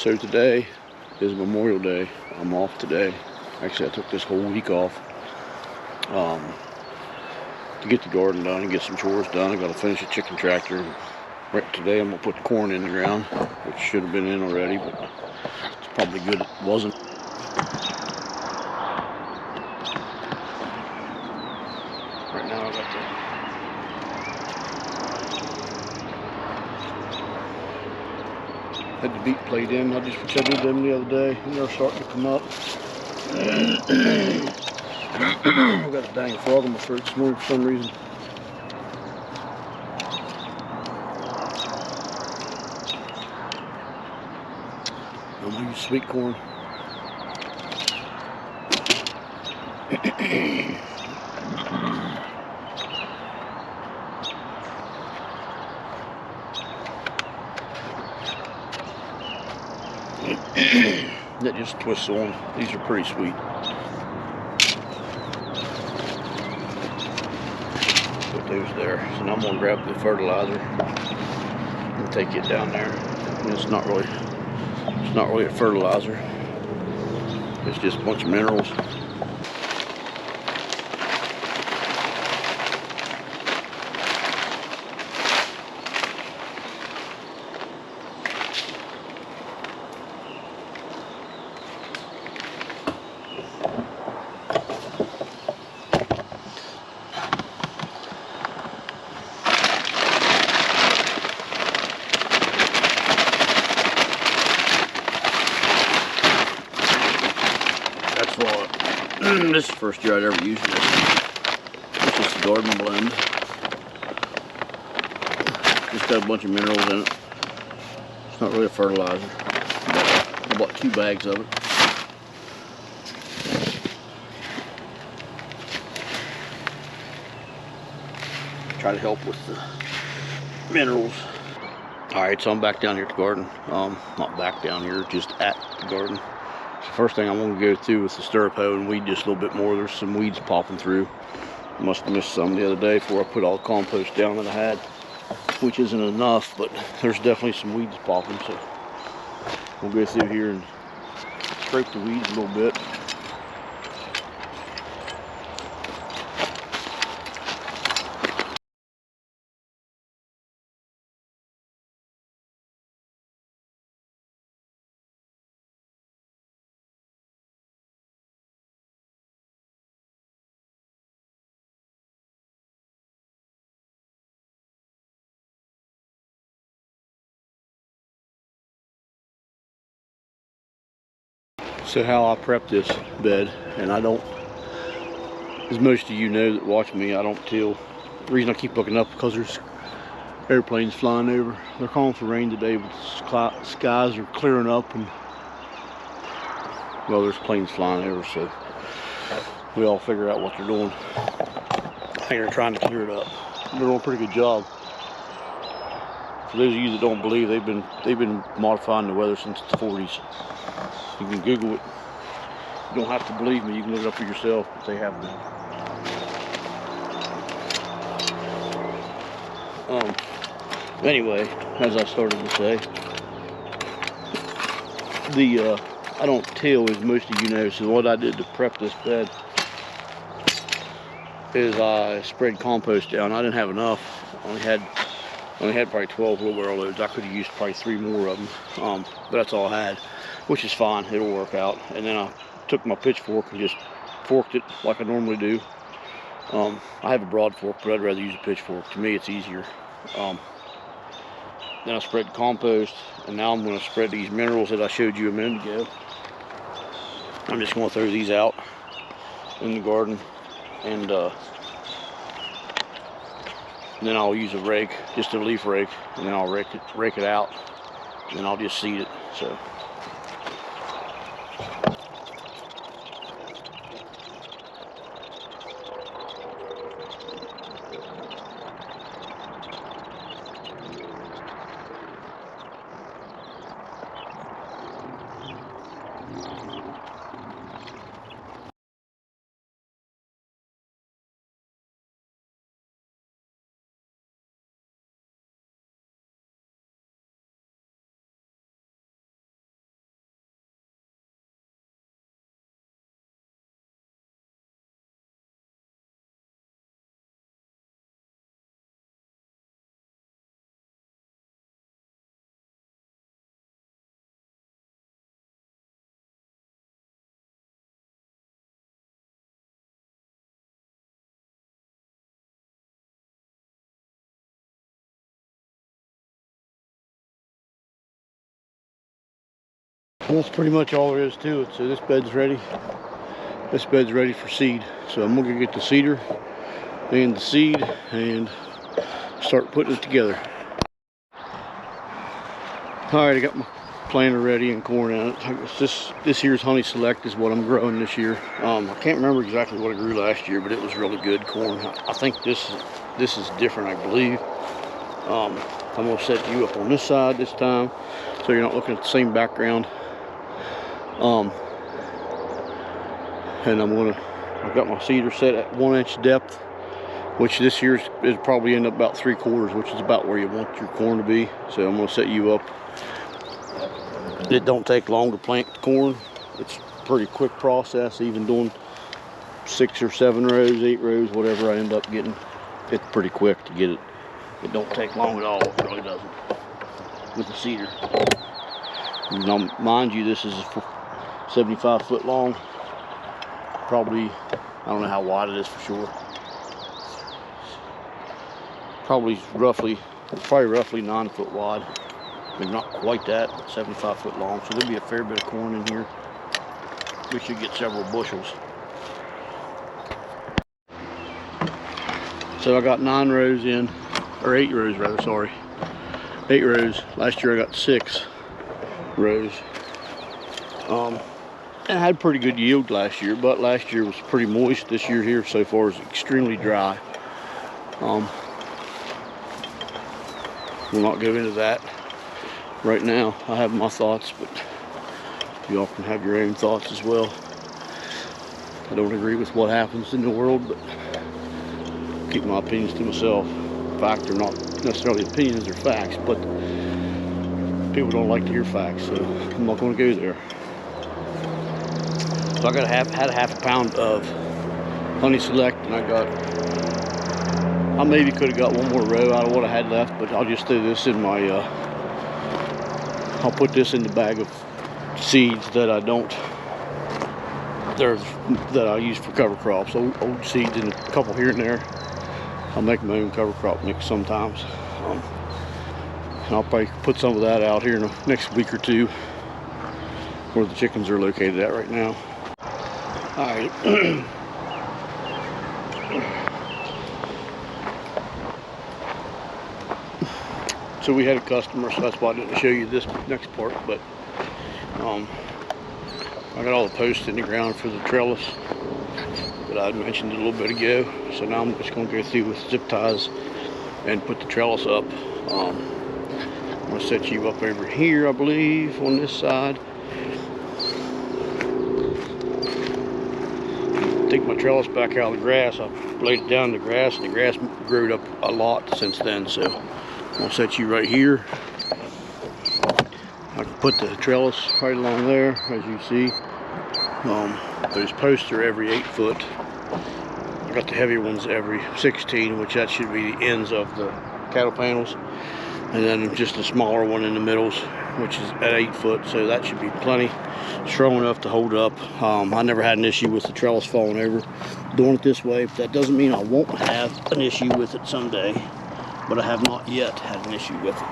So today is Memorial Day. I'm off today. Actually, I took this whole week off to get the garden done and get some chores done. I got to finish the chicken tractor. Right today, I'm gonna put the corn in the ground, which should have been in already, but it's probably good it wasn't. Right now, I got had the beet played in. Which I did them the other day, and they're starting to come up. I got a dang frog in my throat this morning for some reason. I'm gonna use sweet corn. That just twists on. These are pretty sweet. Put those there. So now I'm gonna grab the fertilizer and take it down there. And it's not really a fertilizer. It's just a bunch of minerals. That's all. This is the first year I'd ever used this. It's just a garden blend. Just got a bunch of minerals in it. It's not really a fertilizer. I bought 2 bags of it. Try to help with the minerals. Alright, so I'm back down here at the garden. Not back down here, just at the garden. So first thing I'm going to go through with the stirrup hoe and weed just a little bit more. There's some weeds popping through. Must have missed some the other day before I put all the compost down that I had, which isn't enough, but there's definitely some weeds popping. So we'll go through here and scrape the weeds a little bit. So how I prep this bed, and I don't, as most of you know that watch me, I don't till. The reason I keep looking up because there's airplanes flying over. They're calling for rain today, but the skies are clearing up, and well, there's planes flying over, so we all figure out what they're doing. I think they're trying to clear it up. They're doing a pretty good job. For those of you that don't believe, they've been modifying the weather since the 40s. You can Google it. You don't have to believe me. You can look it up for yourself, but they have been. Anyway, as I started to say, I don't till, as most of you know. So what I did to prep this bed is I spread compost down. I didn't have enough. I only had probably 12 wheelbarrow loads. I could have used probably 3 more of them, but that's all I had, which is fine. It'll work out. And then I took my pitchfork and just forked it like I normally do. I have a broad fork, but I'd rather use a pitchfork. To me, it's easier. Then I spread compost, and now I'm going to spread these minerals that I showed you a minute ago. I'm just going to throw these out in the garden, and then I'll use a rake, just a leaf rake, and then I'll rake it out, and then I'll just seed it. So. And that's pretty much all there is to it. So this bed's ready. This bed's ready for seed. So I'm gonna get the seeder and the seed and start putting it together. Alright, I got my planter ready and corn in it. This year's Honey Select is what I'm growing this year. I can't remember exactly what I grew last year, but it was really good corn. I think this is different, I believe. I'm gonna set you up on this side this time, so you're not looking at the same background. And I've got my seeder set at 1 inch depth, which this year's is probably end up about 3/4, which is about where you want your corn to be. So I'm gonna set you up. It don't take long to plant corn. It's a pretty quick process, even doing 6 or 7 rows, 8 rows, whatever I end up getting. It's pretty quick to get it. It don't take long at all, it really doesn't, with the seeder. Now, mind you, this is 75 foot long. Probably, I don't know how wide it is for sure. Probably roughly 9 foot wide. Maybe not quite that, but 75 foot long. So there'll be a fair bit of corn in here. We should get several bushels. So I got 9 rows in, or 8 rows rather, sorry. 8 rows. Last year I got 6 rows. And I had pretty good yield last year, but last year was pretty moist. This year here so far is extremely dry. We'll not go into that right now. I have my thoughts, but you all can have your own thoughts as well. I don't agree with what happens in the world, but keep my opinions to myself. Fact, they're not necessarily opinions, they're facts, but people don't like to hear facts, so I'm not going to go there. So I had a half a pound of Honey Select, and I maybe could have got 1 more row out of what I had left, but I'll just throw this in my, I'll put this in the bag of seeds that I don't, that I use for cover crops. Old seeds and a couple here and there. I'll make my own cover crop mix sometimes. And I'll probably put some of that out here in the next week or two, where the chickens are located at right now. Alright. So we had a customer, so that's why I didn't show you this next part, but I got all the posts in the ground for the trellis that I mentioned a little bit ago. So now I'm just going to go through with zip ties and put the trellis up. I'm going to set you up over here, I believe, on this side. Take my trellis back out of the grass. I laid it down in the grass, and the grass grew up a lot since then. So I'm going to set you right here. I can put the trellis right along there, as you see. Those posts are every 8 foot. I got the heavier ones every 16, which that should be the ends of the cattle panels. And then just a smaller one in the middles, which is at 8 foot, so that should be plenty strong enough to hold up. I never had an issue with the trellis falling over doing it this way, but that doesn't mean I won't have an issue with it someday, but I have not yet had an issue with it.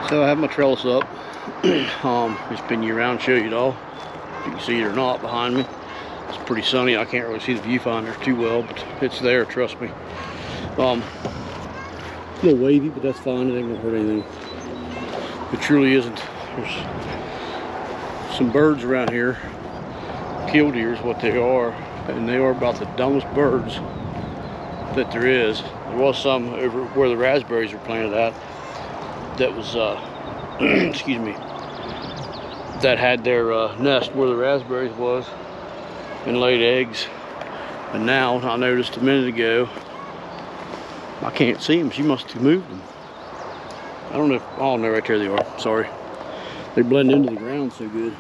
So I have my trellis up. Just spin you around, show you it all. If you can see it or not behind me. It's pretty sunny. I can't really see the viewfinder too well, but it's there, trust me. A little wavy, but that's fine. It ain't gonna hurt anything. It truly isn't. There's some birds around here. Killdeer is what they are, and they are about the dumbest birds that there is. There was some over where the raspberries are planted at that was excuse me, that had their nest where the raspberries was and laid eggs. And now I noticed a minute ago, I can't see them. She must have moved them. I don't know if, oh no, right there they are, sorry. They blend into the ground so good.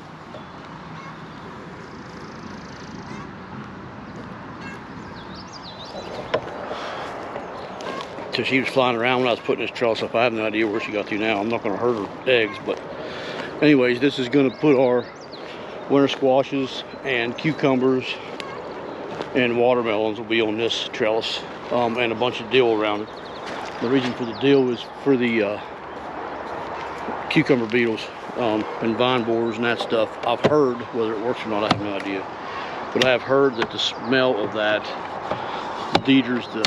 So she was flying around when I was putting this trellis up. I have no idea where she got to now. I'm not going to hurt her eggs, but anyways, this is going to put our winter squashes and cucumbers and watermelons will be on this trellis, and a bunch of dill around it. The reason for the dill is for the cucumber beetles and vine borers and that stuff. I've heard, whether it works or not, I have no idea, but I have heard that the smell of that deters the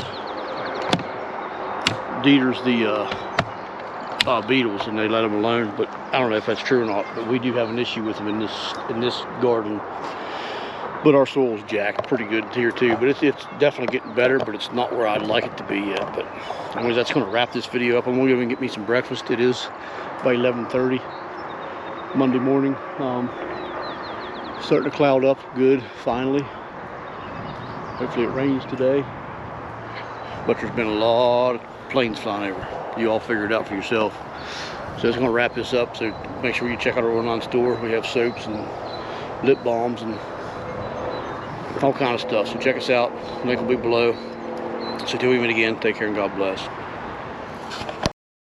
beetles, and they let them alone. But I don't know if that's true or not, but we do have an issue with them in this garden. But our soil's jacked pretty good here too, but it's definitely getting better, but it's not where I'd like it to be yet. But anyways, that's going to wrap this video up. I'm going to go and get me some breakfast. It is by 11:30 Monday morning. Starting to cloud up good finally. Hopefully it rains today, but there's been a lot of planes flying over. You all figure it out for yourself. So that's going to wrap this up. So make sure you check out our online store. We have soaps and lip balms and all kind of stuff. So check us out. Link will be below. So till we meet again, take care and God bless.